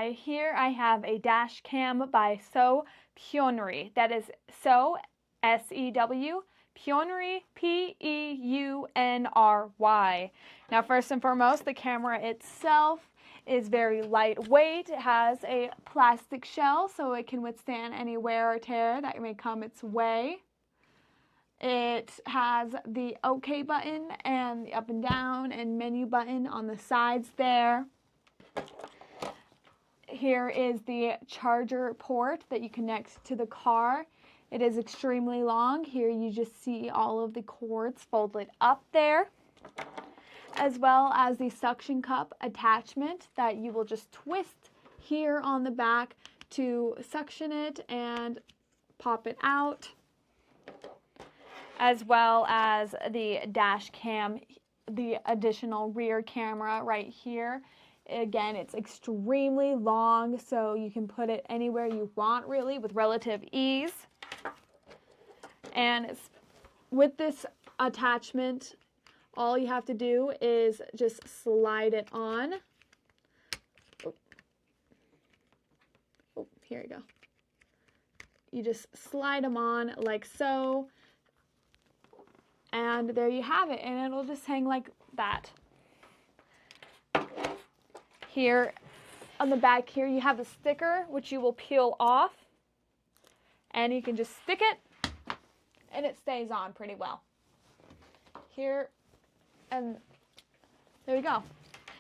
Hi, here I have a dash cam by Sawpeunry. That is Sew, S-E-W, Peunry, P-E-U-N-R-Y. Now, first and foremost, the camera itself is very lightweight. It has a plastic shell, so it can withstand any wear or tear that may come its way. It has the OK button and the up and down and menu button on the sides there. Here is the charger port that you connect to the car. It is extremely long. Here you just see all of the cords folded up there, as well as the suction cup attachment that you will just twist here on the back to suction it and pop it out, as well as the dash cam, the additional rear camera right here. Again, it's extremely long, so you can put it anywhere you want, really, with relative ease. And with this attachment, all you have to do is just slide it on. Oh, here you go. You just slide them on like so, and there you have it, and it'll just hang like that. Here on the back here you have the sticker, which you will peel off, and you can just stick it and it stays on pretty well. Here, and there you go.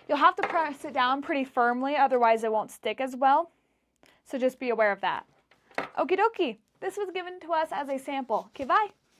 You'll have to press it down pretty firmly, otherwise it won't stick as well, so just be aware of that. Okie dokie, this was given to us as a sample. Okay, bye.